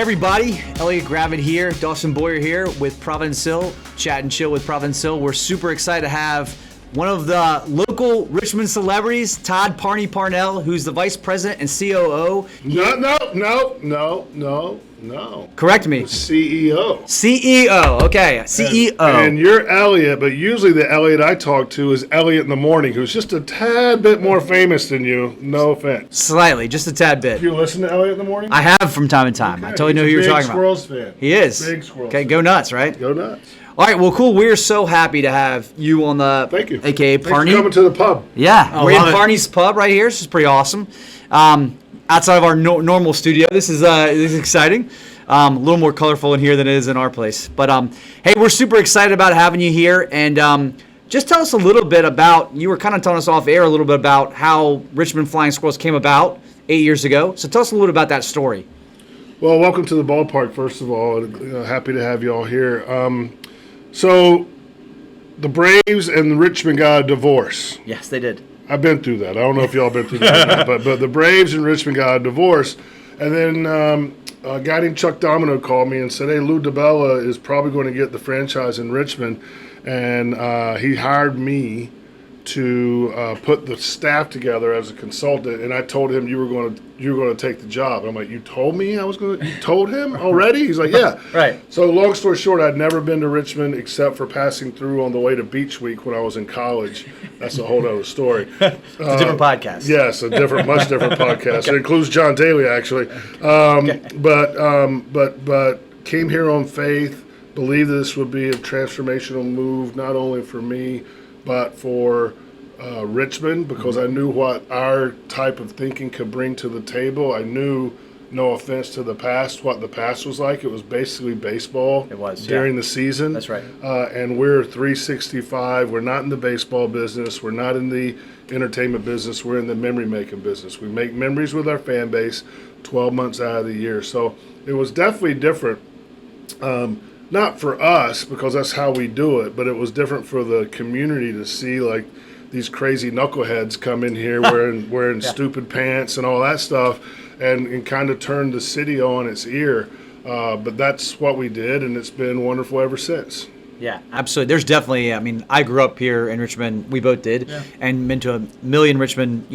Everybody, Elliott Gravitt here, Dawson Boyer here with Providence Hill, Chat and Chill with Providence Hill. We're super excited to have one of the local Richmond celebrities, Todd Parney Parnell, who's the Vice President and COO. No. Correct me. CEO. CEO, okay, CEO. And you're Elliott, but usually the Elliott I talk to is Elliott in the Morning, who's just a tad bit more famous than you. No offense. Slightly, just a tad bit. You listen to Elliott in the Morning? I have from time to time. I totally know who you're talking about. Big Squirrels fan. He is. Big Squirrels Okay, fan. go nuts, right? Go nuts. All right, well, cool. We're so happy to have you on the, Thank you. AKA Thanks Parney. for coming to the pub. Yeah, we're in Parney's Pub right here. This is pretty awesome. Outside of our normal studio, this is exciting. A little more colorful in here than it is in our place. But hey, we're super excited about having you here. And just tell us a little bit about, you were kind of telling us off air a little bit about how Richmond Flying Squirrels came about 8 years ago. So tell us a little bit about that story. Well, welcome to the ballpark, first of all. Happy to have you all here. So the Braves and Richmond got a divorce. Yes, they did. I've been through that. I don't know if y'all been through that, but the Braves and Richmond got a divorce. And then a guy named Chuck Domino called me and said, hey, Lou DiBella is probably going to get the franchise in Richmond. And he hired me to put the staff together as a consultant. And I told him you were going to take the job. I'm like, you told me I was going to? You told him already? He's like, yeah. Right. So long story short, I'd never been to Richmond except for passing through on the way to Beach Week when I was in college. That's a whole other story. It's a different podcast. Yes, much different podcast. Okay. It includes John Daly, actually. But came here on faith, believed this would be a transformational move, not only for me, but for Richmond, because I knew what our type of thinking could bring to the table. I knew, no offense to the past, what the past was like. It was basically baseball. It was, during the season. That's right. And we're 365. We're not in the baseball business. We're not in the entertainment business. We're in the memory-making business. We make memories with our fan base 12 months out of the year. So it was definitely different. Not for us, because that's how we do it, but it was different for the community to see, like, these crazy knuckleheads come in here wearing stupid pants and all that stuff, and kind of turn the city on its ear. But that's what we did, and it's been wonderful ever since. Yeah, absolutely. There's definitely, I grew up here in Richmond. We both did, and been to a million Richmond,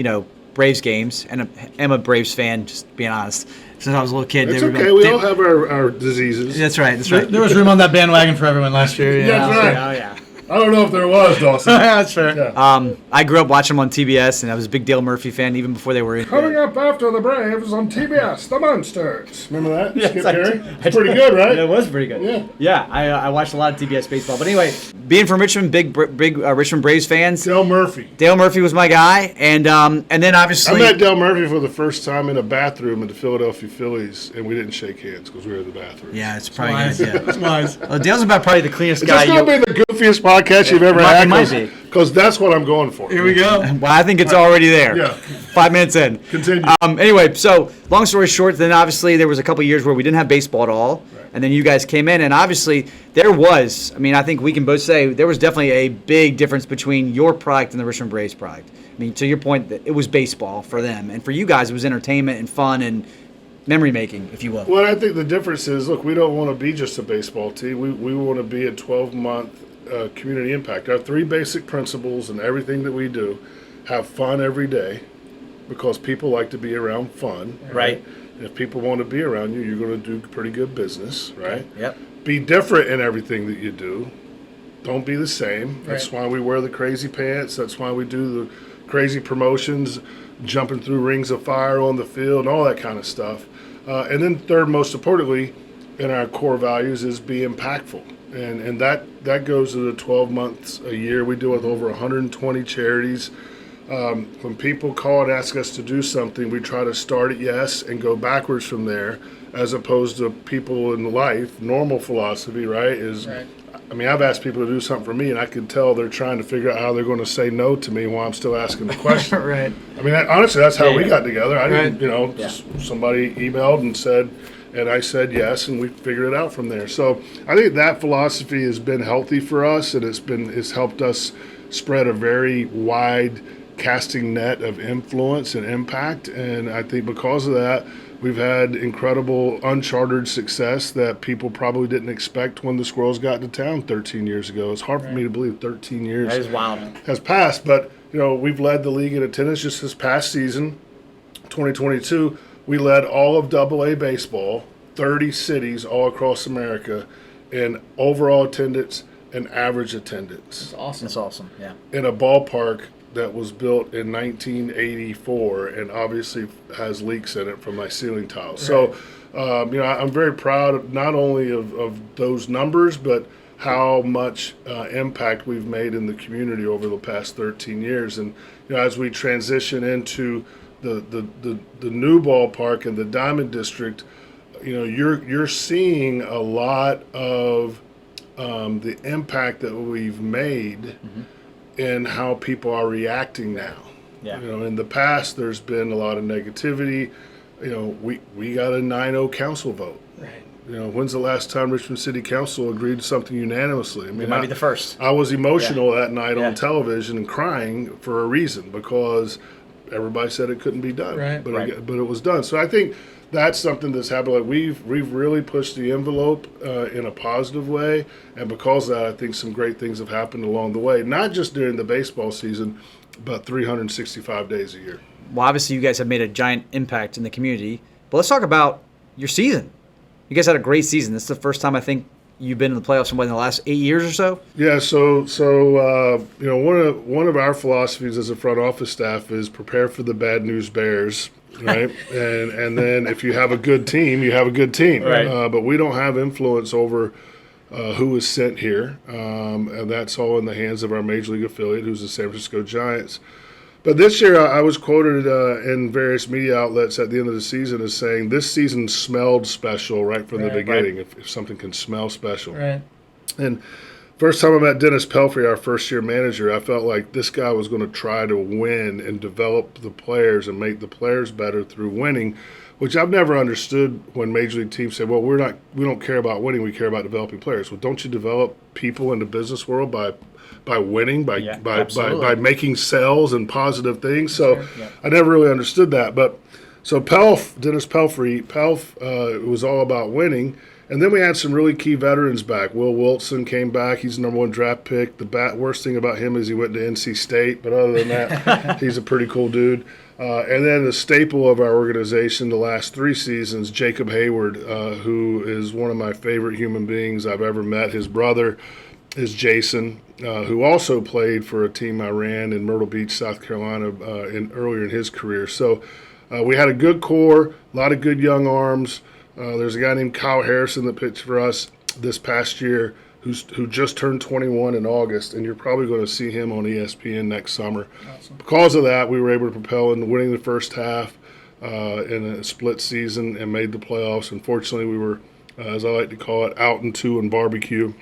Braves games, and I'm a Braves fan, just being honest. Since I was a little kid. It's okay. We all have our diseases. That's right. There was room on that bandwagon for everyone last year. Yeah. That's right. Oh, yeah. I don't know if there was, Dawson. That's fair. Yeah. I grew up watching them on TBS, and I was a big Dale Murphy fan even before they were in. Coming up after the Braves on TBS, the Monsters. Remember that? Yes, Skip I Perry? do. It's pretty good, right? It was pretty good. Yeah. Yeah, I watched a lot of TBS baseball. But anyway, being from Richmond, big Richmond Braves fans. Dale Murphy. Dale Murphy was my guy, and then obviously I met Dale Murphy for the first time in a bathroom at the Philadelphia Phillies, and we didn't shake hands because we were in the bathroom. Yeah, it's probably Wise. good. Yeah. Wise. Well, Dale's about probably the cleanest Is guy. this going to be the goofiest podcast you've ever had? It might be. Because that's what I'm going for. Here we go. Well, I think it's already there. Yeah. 5 minutes in. Continue. Anyway, so long story short, then obviously there was a couple of years where we didn't have baseball at all. Right. And then you guys came in, and obviously there was, I think we can both say there was definitely a big difference between your product and the Richmond Braves product. To your point, that it was baseball for them. And for you guys, it was entertainment and fun and memory making, if you will. Well, I think the difference is, look, we don't want to be just a baseball team. We want to be a 12-month community impact. Our three basic principles in everything that we do: have fun every day, because people like to be around fun. Right. If people want to be around you, you're going to do pretty good business, right? Yep. Be different in everything that you do. Don't be the same. That's why we wear the crazy pants. That's why we do the crazy promotions, jumping through rings of fire on the field, and all that kind of stuff. And then third, most importantly, in our core values is be impactful. And that goes to the 12 months a year. We do it with over 120 charities. When people call and ask us to do something, we try to start at yes and go backwards from there, as opposed to people in life. Normal philosophy, right, is, Right. I've asked people to do something for me, and I can tell they're trying to figure out how they're going to say no to me while I'm still asking the question. Right. Honestly, that's how we Yeah. got together. I didn't, Yeah. somebody emailed and said, and I said yes, and we figured it out from there. So I think that philosophy has been healthy for us, and it's helped us spread a very wide casting net of influence and impact. And I think because of that, we've had incredible uncharted success that people probably didn't expect when the Squirrels got to town 13 years ago. It's hard for me to believe 13 years That is wild. has passed. But, we've led the league in attendance just this past season, 2022. We led all of AA baseball, 30 cities all across America, in overall attendance and average attendance. That's awesome. Yeah. In a ballpark that was built in 1984 and obviously has leaks in it from my ceiling tiles. Right. So, I'm very proud not only of those numbers, but how much impact we've made in the community over the past 13 years. And as we transition into the new ballpark and the Diamond District, you're seeing a lot of the impact that we've made in how people are reacting now. Yeah. In the past, there's been a lot of negativity. We got a 9-0 council vote. Right. When's the last time Richmond City Council agreed to something unanimously? I mean, It might be the first. I was emotional that night Yeah. on television and crying for a reason, because everybody said it couldn't be done. Right. But it was done. So I think that's something that's happened. Like we've really pushed the envelope in a positive way, and because of that, I think some great things have happened along the way. Not just during the baseball season, but 365 days a year. Well, obviously, you guys have made a giant impact in the community. But let's talk about your season. You guys had a great season. This is the first time I think you've been in the playoffs in the last 8 years or so. Yeah. So one of our philosophies as a front office staff is prepare for the bad news bears. Right, and then if you have a good team, you have a good team. Right. But we don't have influence over who is sent here, and that's all in the hands of our major league affiliate, who's the San Francisco Giants. But this year, I was quoted in various media outlets at the end of the season as saying this season smelled special right from the beginning. Right. If something can smell special, Right. and first time I met Dennis Pelfrey, our first-year manager, I felt like this guy was going to try to win and develop the players and make the players better through winning, which I've never understood when major league teams say, well, we don't care about winning, we care about developing players. Well, don't you develop people in the business world by winning, by making sales and positive things? So I never really understood that. But so Dennis Pelfrey, it was all about winning. And then we had some really key veterans back. Will Wilson came back. He's the number 1 draft pick. The worst thing about him is he went to NC State. But other than that, he's a pretty cool dude. And then the staple of our organization the last 3 seasons, Jacob Hayward, who is one of my favorite human beings I've ever met. His brother is Jason, who also played for a team I ran in Myrtle Beach, South Carolina, earlier in his career. So we had a good core, a lot of good young arms. There's a guy named Kyle Harrison that pitched for us this past year who just turned 21 in August, and you're probably going to see him on ESPN next summer. Awesome. Because of that, we were able to propel into winning the first half in a split season and made the playoffs. Unfortunately, we were, as I like to call it, out and 2 in barbecue.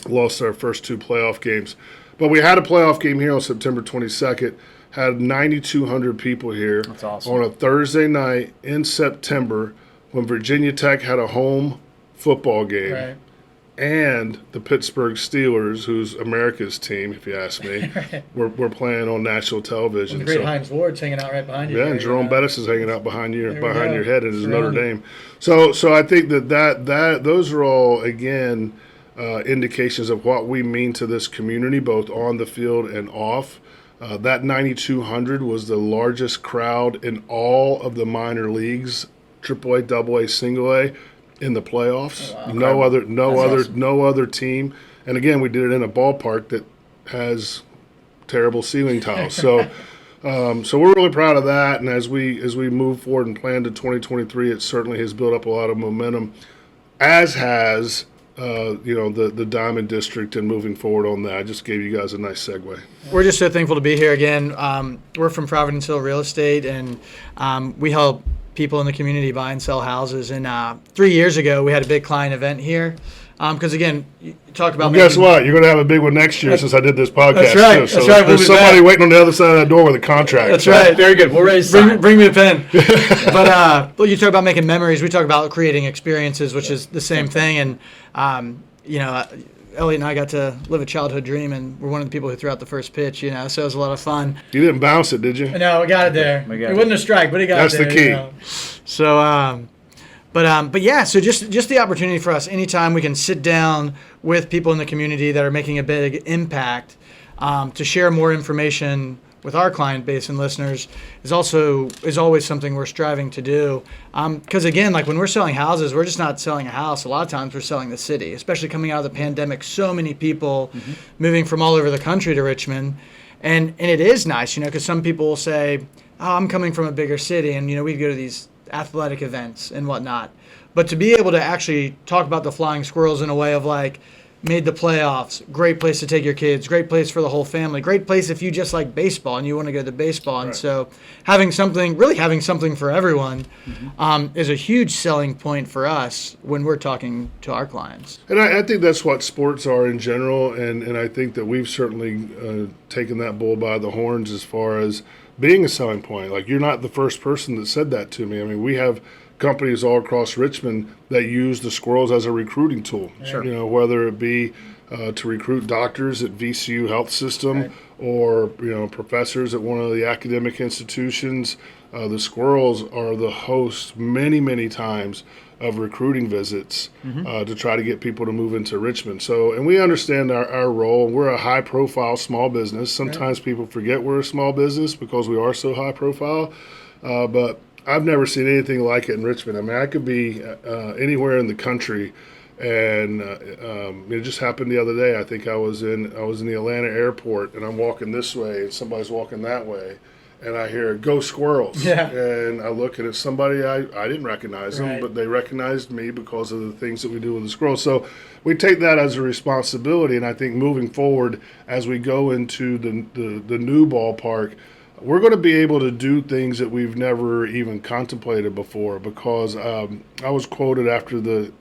Lost our first 2 playoff games. But we had a playoff game here on September 22nd, had 9,200 people here. That's awesome. On a Thursday night in September, when Virginia Tech had a home football game, Right. and the Pittsburgh Steelers, who's America's team, if you ask me, we're playing on national television. The great Heinz Ward's hanging out right behind you. Yeah, there, and Jerome Bettis is hanging out behind your There we go. head in his Notre Surrounded. Dame. So I think that those are all again indications of what we mean to this community, both on the field and off. That 9,200 was the largest crowd in all of the minor leagues, AAA, AA, Single A, in the playoffs. Oh, wow. No other team. And again, we did it in a ballpark that has terrible ceiling tiles. So we're really proud of that. And as we move forward and plan to 2023, it certainly has built up a lot of momentum, as has the Diamond District, and moving forward on that. I just gave you guys a nice segue. We're just so thankful to be here again. We're from Providence Hill Real Estate, and we help people in the community buy and sell houses. And 3 years ago, we had a big client event here. Because, again, you talk about Guess what? You're going to have a big one next year since I did this podcast. That's right. Too. So That's right. We'll there's be somebody back. waiting on the other side of that door with a contract. That's So- right. Very good. We're ready to sign. Bring me a pen. But you talk about making memories. We talk about creating experiences, which is the same thing. And, Elliott and I got to live a childhood dream, and we're one of the people who threw out the first pitch, you know, so it was a lot of fun. You didn't bounce it, did you? No, we got it there. It wasn't a strike, but he got That's it there. the key. You know? So, but yeah, so just the opportunity for us, anytime we can sit down with people in the community that are making a big impact, to share more information with our client base and listeners is always something we're striving to do. Because again, like when we're selling houses, we're just not selling a house. A lot of times we're selling the city, especially coming out of the pandemic. So many people moving from all over the country to Richmond. And it is nice, you know, because some people will say, oh, I'm coming from a bigger city, and, you know, we'd go to these athletic events and whatnot. But to be able to actually talk about the Flying Squirrels in a way of like, made the playoffs, great place to take your kids, great place for the whole family, great place if you just like baseball and you want to go to baseball. And so having something for everyone is a huge selling point for us when we're talking to our clients. And I think that's what sports are in general, and I think that we've certainly taken that bull by the horns as far as being a selling point. Like, you're not the first person that said that to me. I mean, we have companies all across Richmond that use the Squirrels as a recruiting tool. Sure. You know, whether it be to recruit doctors at VCU Health System or, you know, professors at one of the academic institutions. The Squirrels are the host many, many times of recruiting visits to try to get people to move into Richmond. So, and we understand our role. We're a high-profile small business. Sometimes people forget we're a small business because we are so high-profile, but I've never seen anything like it in Richmond. I mean, I could be anywhere in the country, and it just happened the other day. I think I was in the Atlanta airport, and I'm walking this way, and somebody's walking that way, and I hear "Go Squirrels!" Yeah. And I look, and it's somebody I didn't recognize them, but they recognized me because of the things that we do with the Squirrels. So we take that as a responsibility, and I think moving forward as we go into the new ballpark, we're going to be able to do things that we've never even contemplated before, because I was quoted after the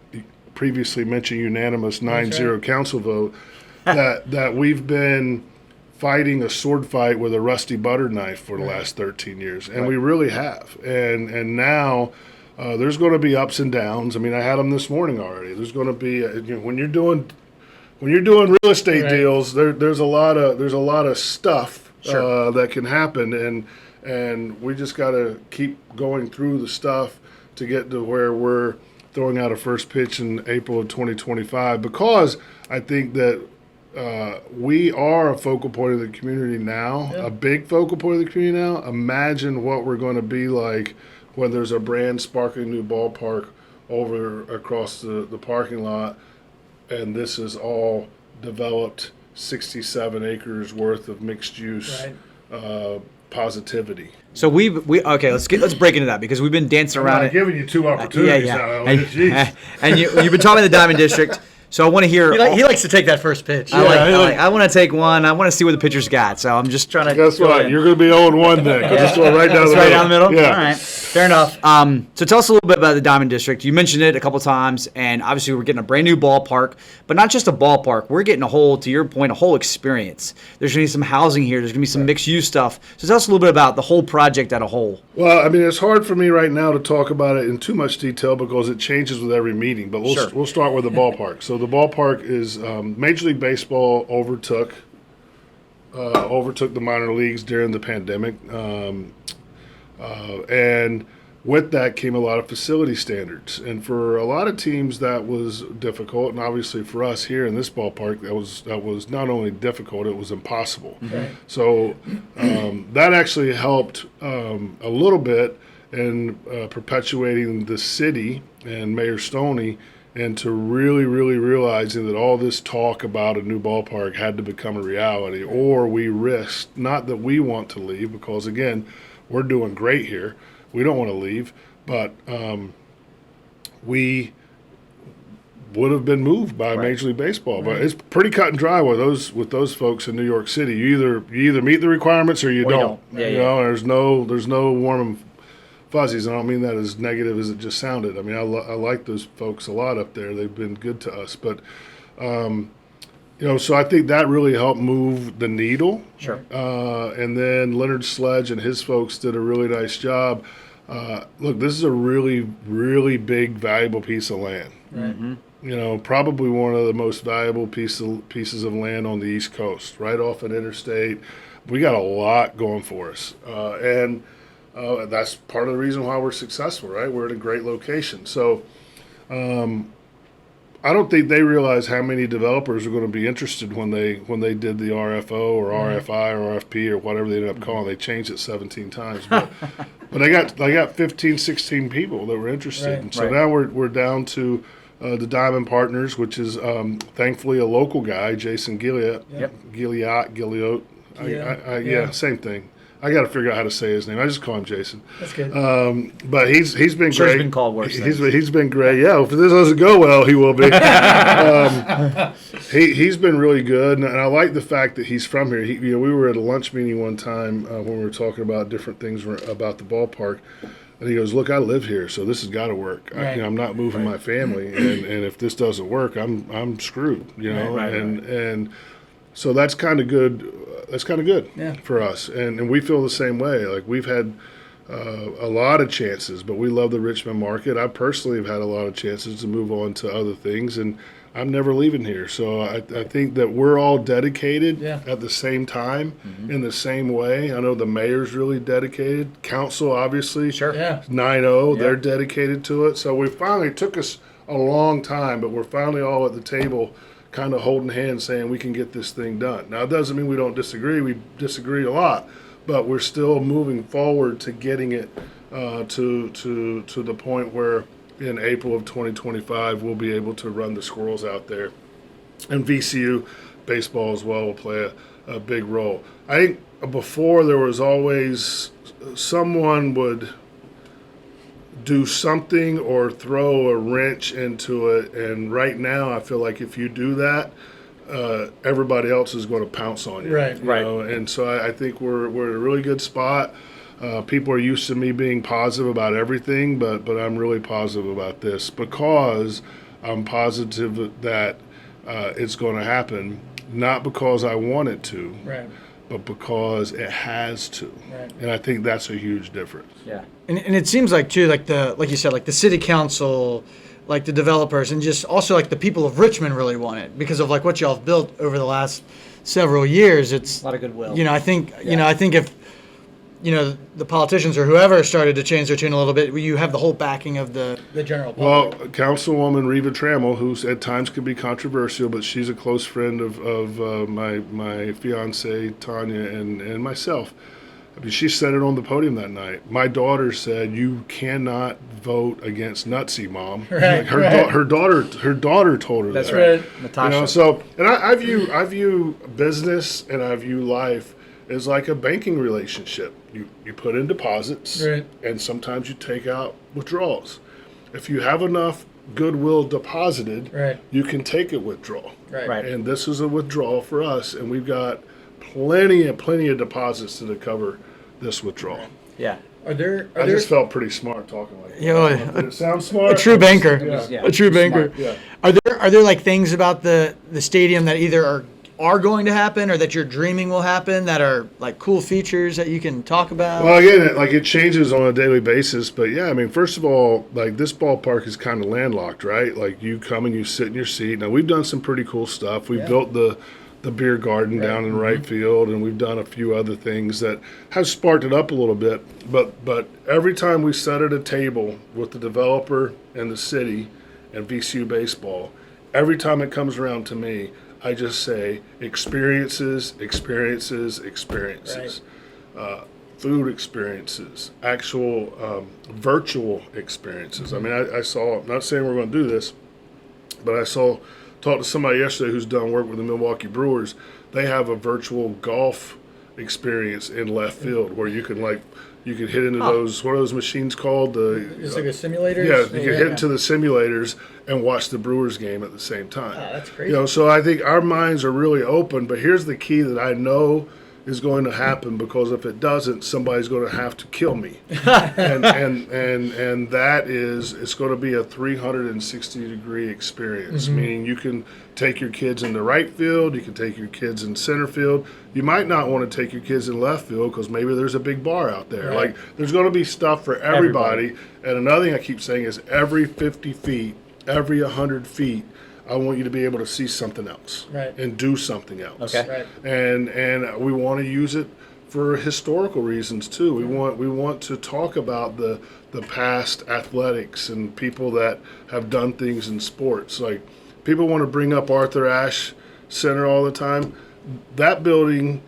previously mentioned unanimous 9-0 council vote that we've been fighting a sword fight with a rusty butter knife for the last 13 years, and we really have. And now there's going to be ups and downs. I mean, I had them this morning already. There's going to be you know, when you're doing real estate deals, there's a lot of stuff that can happen, and we just got to keep going through the stuff to get to where we're throwing out a first pitch in April of 2025, because I think that we are a focal point of the community now, a big focal point of the community now. Imagine what we're going to be like when there's a brand sparkling new ballpark over across the parking lot, and this is all developed 67 acres worth of mixed use positivity. So we okay. Let's break into that, because we've been dancing around I'm giving you two opportunities now. And you've been talking the Diamond District. So I want to hear. He likes to take that first pitch. I want to take one. I want to see where the pitcher's got. So I'm just trying to. Guess what? You're going to be 0-1 then. Just go right down the middle. Right down the middle? Yeah. All right. Fair enough. So tell us a little bit about the Diamond District. You mentioned it a couple times, and obviously we're getting a brand new ballpark, but not just a ballpark. We're getting to your point, a whole experience. There's going to be some housing here. There's going to be some mixed-use stuff. So tell us a little bit about the whole project as a whole. Well, I mean, it's hard for me right now to talk about it in too much detail because it changes with every meeting, but we'll start with the ballpark. So the ballpark is Major League Baseball overtook the minor leagues during the pandemic, and with that came a lot of facility standards. And for a lot of teams, that was difficult, and obviously for us here in this ballpark, that was not only difficult, it was impossible. Right. So that actually helped a little bit in perpetuating the city and Mayor Stoney into really, really realizing that all this talk about a new ballpark had to become a reality, or we risked, not that we want to leave, because again, we're doing great here. We don't want to leave, but we would have been moved by Major League Baseball. But it's pretty cut and dry with those folks in New York City. You either meet the requirements or you don't. Yeah, you know, there's no warm and fuzzies. I don't mean that as negative as it just sounded. I mean, I like those folks a lot up there. They've been good to us. But, you know, so I think that really helped move the needle. Sure. And then Leonard Sledge and his folks did a really nice job. Look, this is a really, really big, valuable piece of land. Right. probably one of the most valuable pieces of land on the East Coast, right off an interstate. We got a lot going for us, and that's part of the reason why we're successful, right? We're at a great location. So I don't think they realize how many developers are going to be interested when they did the RFO or RFI or RFP or whatever they ended up calling. They changed it 17 times, but they got 15, 16 people that were interested, and so now we're down to the Diamond Partners, which is thankfully a local guy, Jason Gilliott. Gilliott. Yeah, same thing. I got to figure out how to say his name. I just call him Jason. That's good. But he's been Sure, great. he's been called worse. He's been great. Yeah, if this doesn't go well, he will be. He's been really good, and I like the fact that he's from here. We were at a lunch meeting one time when we were talking about different things about the ballpark, and he goes, "Look, I live here, so this has got to work. Right. I'm not moving my family, and if this doesn't work, I'm screwed. And so that's kind of good. That's kind of good for us, and we feel the same way. Like we've had a lot of chances, but we love the Richmond market. I personally have had a lot of chances to move on to other things, and I'm never leaving here. So I think that we're all dedicated at the same time in the same way. I know the mayor's really dedicated. Council, obviously, 9-0, they're dedicated to it. So we finally took us a long time, but we're finally all at the table kind of holding hands saying we can get this thing done. Now, it doesn't mean we don't disagree. We disagree a lot, but we're still moving forward to getting it to the point where in April of 2025 we'll be able to run the Squirrels out there. And VCU baseball as well will play a big role. I think before there was always someone would do something or throw a wrench into it, and right now I feel like if you do that, everybody else is going to pounce on you. Right. And so I think we're in a really good spot. People are used to me being positive about everything, but I'm really positive about this because I'm positive that it's going to happen, not because I want it to, but because it has to. And I think that's a huge difference. Yeah. And it seems like too, like you said, like the city council, like the developers, and just also like the people of Richmond really want it because of like what y'all have built over the last several years. It's a lot of goodwill. I think if the politicians or whoever started to change their tune a little bit, you have the whole backing of the general public. Well, Councilwoman Reva Trammell, who at times can be controversial, but she's a close friend of my fiance Tanya and myself. I mean, she said it on the podium that night. My daughter said, "You cannot vote against Nutsy, Mom." Right, her daughter told her That's that. right, Natasha. So, and I view business and I view life as like a banking relationship. You put in deposits, and sometimes you take out withdrawals. If you have enough goodwill deposited, you can take a withdrawal. Right. And this is a withdrawal for us, and we've got plenty of deposits to cover this withdrawal. Yeah. I just felt pretty smart talking like that. Did it sound smart? A true banker. Yeah. A true banker. Yeah. Are there like things about the stadium that either are going to happen or that you're dreaming will happen that are like cool features that you can talk about? Well, again, it changes on a daily basis, but yeah, I mean, first of all, like this ballpark is kind of landlocked, right? Like you come and you sit in your seat. Now we've done some pretty cool stuff. We built the beer garden down in right field, and we've done a few other things that have sparked it up a little bit. But every time we sit at a table with the developer and the city and VCU baseball, every time it comes around to me, I just say experiences. Food experiences, actual virtual experiences. I mean, I saw, I'm not saying we're going to do this, but talked to somebody yesterday who's done work with the Milwaukee Brewers. They have a virtual golf experience in left field where you can hit into those, what are those machines called? It's like a simulator? Yeah, you can hit into the simulators and watch the Brewers game at the same time. Oh, that's crazy. So I think our minds are really open, but here's the key that I know is going to happen, because if it doesn't, somebody's going to have to kill me. and that is, it's going to be a 360-degree experience, meaning you can take your kids in the right field, you can take your kids in center field. You might not want to take your kids in left field because maybe there's a big bar out there. Like, there's going to be stuff for everybody. And another thing I keep saying is every 50 feet every 100 feet, I want you to be able to see something else and do something else. Okay. And we want to use it for historical reasons too. We want to talk about the past athletics and people that have done things in sports. Like, people want to bring up Arthur Ashe Center all the time. That building,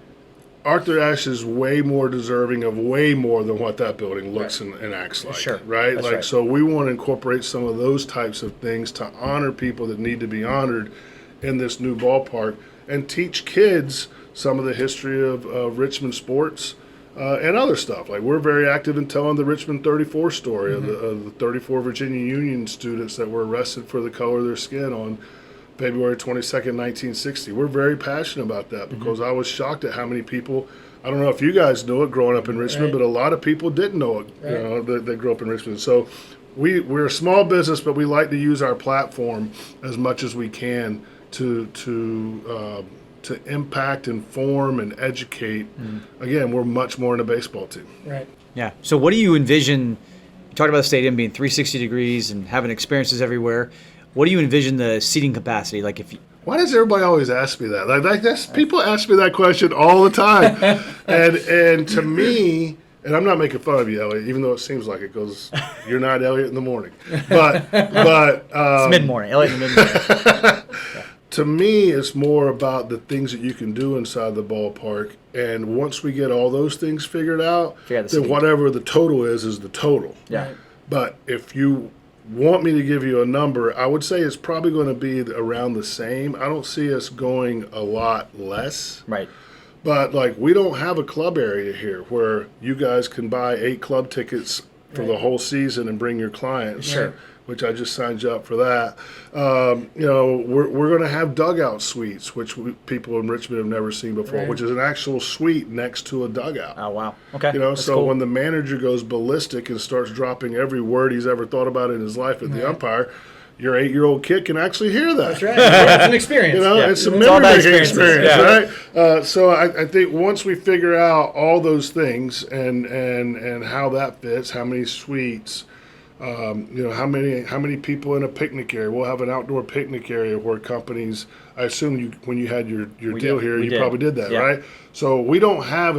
Arthur Ashe is way more deserving of way more than what that building looks and acts like. Sure. Right? That's like, right. so we want to incorporate some of those types of things to honor people that need to be honored in this new ballpark, and teach kids some of the history of Richmond sports and other stuff. Like, we're very active in telling the Richmond 34 story of the 34 Virginia Union students that were arrested for the color of their skin on February 22nd, 1960. We're very passionate about that because I was shocked at how many people, I don't know if you guys know it growing up in Richmond, but a lot of people didn't know it, you know, that grew up in Richmond. So we're a small business, but we like to use our platform as much as we can to impact, inform, and educate. Again, we're much more than a baseball team. Right. Yeah. So what do you envision? You talked about the stadium being 360 degrees and having experiences everywhere. What do you envision the seating capacity? Like, if you, Why does everybody always ask me that? Like that's, people ask me that question all the time. and to me, and I'm not making fun of you, Elliott, even though it seems like it, because you're not Elliott in the morning. But it's mid-morning. Elliott in the mid-morning. to me, it's more about the things that you can do inside the ballpark. And once we get all those things figured out, Figure out the then seating. whatever the total is the total. Yeah. But if you want me to give you a number, I would say it's probably going to be around the same. I don't see us going a lot less. Right. But, like, we don't have a club area here where you guys can buy 8 club tickets for the whole season and bring your clients. Sure. Which I just signed you up for that. You know, we're going to have dugout suites, which people in Richmond have never seen before, which is an actual suite next to a dugout. Oh, wow. Okay. You know, That's so cool. when the manager goes ballistic and starts dropping every word he's ever thought about in his life at the umpire, your 8-year-old kid can actually hear that. That's right. It's an experience. You know, Yeah. it's a It's all about memory-making experiences. experience, Yeah. right? So I think once we figure out all those things and how that fits, how many suites, you know, how many people in a picnic area. We'll have an outdoor picnic area where companies, I assume when you had your deal did. here, We you did. probably did that, Yeah. right? So we don't have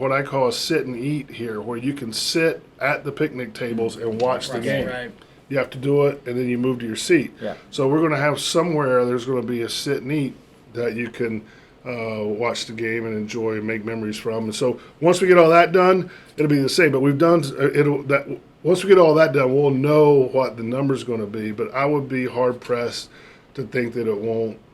what I call a sit and eat here, where you can sit at the picnic tables and watch the game. Right. You have to do it, and then you move to your seat. Yeah. So we're going to have somewhere, there's going to be a sit and eat that you can watch the game and enjoy and make memories from. And so once we get all that done, it'll be the same. But once we get all that done, we'll know what the number's going to be. But I would be hard pressed to think that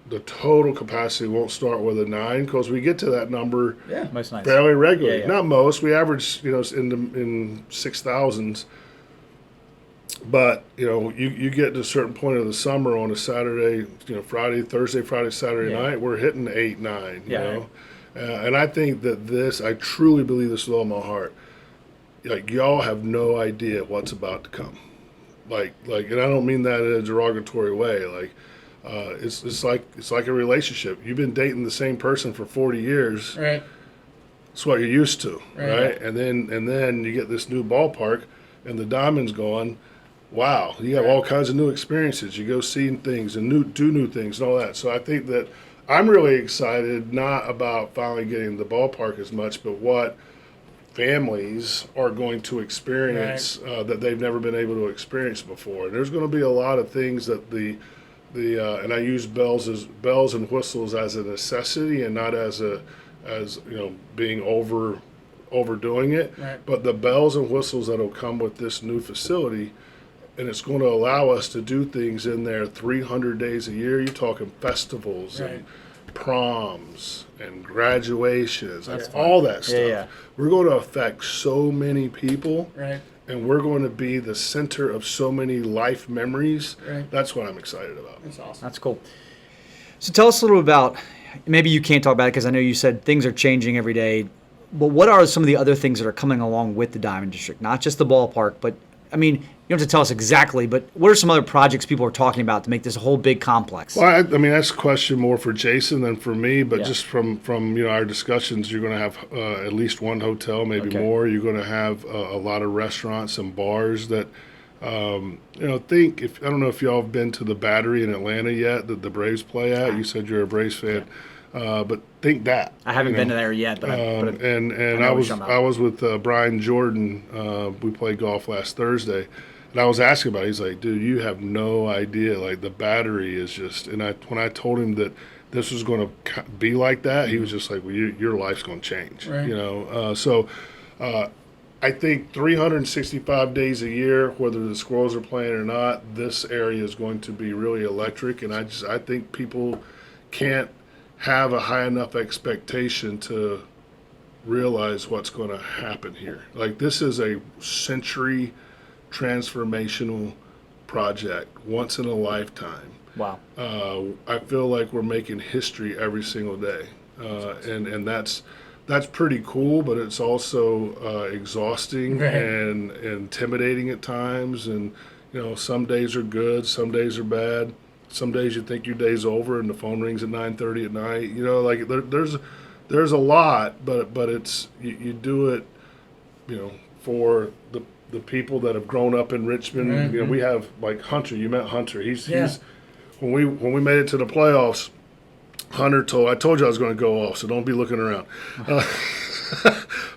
the total capacity won't start with a 9, because we get to that number Most nice. fairly regularly. Yeah, yeah. Not most. We average, you know, in 6,000s. But, you know, you get to a certain point of the summer on a Saturday, you know, Thursday, Friday, Saturday night, we're hitting 8, 9, you Yeah. know. And I think that I truly believe this with all my heart. Like, y'all have no idea what's about to come. Like, and I don't mean that in a derogatory way. Like, it's like a relationship. You've been dating the same person for 40 years. Right. It's what you're used to, Right. right? And then you get this new ballpark, and the diamond's going. Wow, you have all kinds of new experiences. You go see things and do new things and all that. So I think that I'm really excited, not about finally getting the ballpark as much, but what families are going to experience that they've never been able to experience before. And there's going to be a lot of things that and I use bells and whistles as a necessity and not as you know, being overdoing it. Right. But the bells and whistles that'll come with this new facility, and it's going to allow us to do things in there 300 days a year. You're talking festivals and proms and graduations and all that stuff. yeah. We're going to affect so many people, Right. and we're going to be the center of so many life memories. Right. That's what I'm excited about. That's awesome. That's cool. So tell us a little about, maybe you can't talk about it because I know you said things are changing every day, but what are some of the other things that are coming along with the Diamond District? Not just the ballpark, but I mean, you don't have to tell us exactly, but what are some other projects people are talking about to make this a whole big complex? Well, I mean, that's a question more for Jason than for me, but Yeah. just from you know, our discussions, you're going to have at least one hotel, maybe Okay. more. You're going to have a lot of restaurants and bars that I don't know if y'all have been to the Battery in Atlanta yet that the Braves play at. You said you're a Braves fan, but think that. I haven't been there yet, but I was with Brian Jordan. We played golf last Thursday, and I was asking about it. He's like, dude, you have no idea. Like, the Battery is just. And when I told him that this was going to be like that, he was just like, well, your life's going to change. Right. I think 365 days a year, whether the Squirrels are playing or not, this area is going to be really electric. And I think people can't have a high enough expectation to realize what's going to happen here. Like, this is a century transformational project, once in a lifetime. Wow. I feel like we're making history every single day. And that's pretty cool, but it's also exhausting and intimidating at times. And, some days are good, some days are bad. Some days you think your day's over and the phone rings at 9:30 at night. There's a lot, but it's you do it, for the people that have grown up in Richmond. Mm-hmm. We have like Hunter. You met Hunter. He's when we made it to the playoffs. I told you I was going to go off, so don't be looking around. We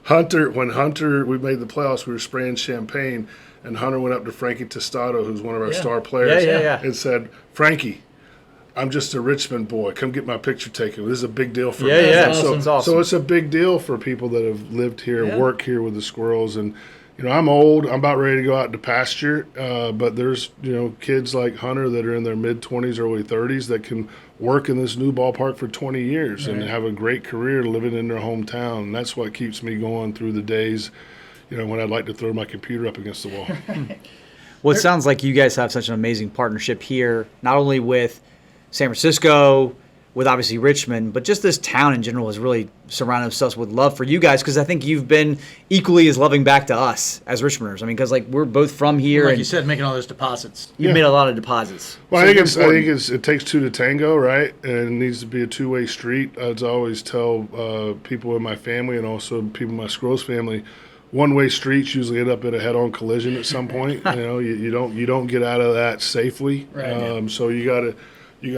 made the playoffs, we were spraying champagne, and Hunter went up to Frankie Tostado, who's one of our star players, and said, Frankie, I'm just a Richmond boy. Come get my picture taken. This is a big deal for me. Awesome. So it's a big deal for people that have lived here, work here with the Squirrels. And, I'm old. I'm about ready to go out to pasture. But there's, kids like Hunter that are in their mid-20s, early 30s that can work in this new ballpark for 20 years and have a great career living in their hometown. And that's what keeps me going through the days, when I'd like to throw my computer up against the wall. Well, it sounds like you guys have such an amazing partnership here, not only with San Francisco, with obviously Richmond, but just this town in general has really surrounded themselves with love for you guys, because I think you've been equally as loving back to us as Richmonders. I mean, because we're both from here. Like you said, making all those deposits. You've made a lot of deposits. Well, I think it takes two to tango, right? And it needs to be a two-way street. As I always tell people in my family and also people in my Squirrels family, one-way streets usually end up at a head-on collision at some point. You don't get out of that safely. Right. So you got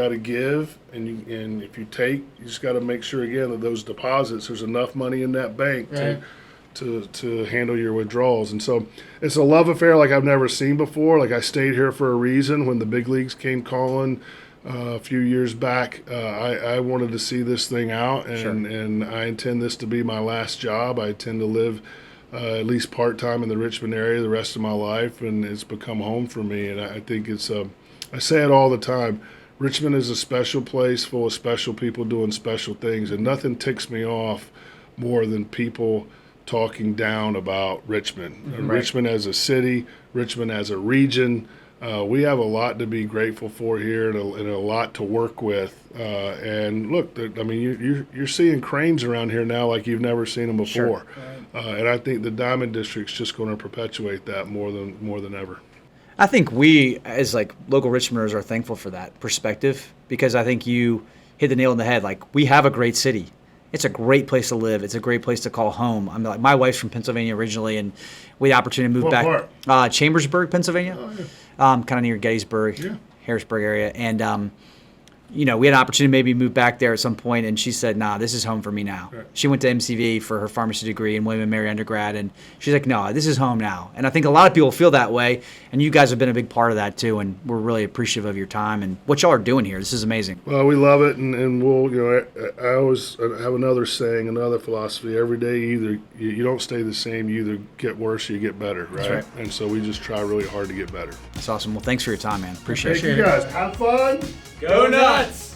to give, and if you take, you just got to make sure again that those deposits, there's enough money in that bank to handle your withdrawals. And so it's a love affair like I've never seen before. Like, I stayed here for a reason. When the big leagues came calling a few years back, I wanted to see this thing out, and I intend this to be my last job. I intend to live at least part-time in the Richmond area the rest of my life, and it's become home for me. And I think it's I say it all the time, Richmond is a special place full of special people doing special things, and nothing ticks me off more than people talking down about Richmond. Right. Richmond as a city, Richmond as a region. We have a lot to be grateful for here, and a lot to work with. And look, you're seeing cranes around here now like you've never seen them before. Sure. And I think the Diamond District's just going to perpetuate that more than ever. I think we, as local Richmonders, are thankful for that perspective, because I think you hit the nail on the head. We have a great city. It's a great place to live. It's a great place to call home. My wife's from Pennsylvania originally, and we had the opportunity to move back. Part? Chambersburg, Pennsylvania, kind of near Gettysburg, Harrisburg area, and we had an opportunity to maybe move back there at some point, and she said, nah, this is home for me now. Right. She went to MCV for her pharmacy degree and William & Mary undergrad, and she's like, no, this is home now. And I think a lot of people feel that way, and you guys have been a big part of that too, and we're really appreciative of your time and what y'all are doing here. This is amazing. Well, we love it, and we'll, I always have another saying, another philosophy. Every day, either you don't stay the same, you either get worse or you get better, right? That's right. And so we just try really hard to get better. That's awesome. Well, thanks for your time, man. Appreciate it. Thank you guys. Have fun. Go Nuts!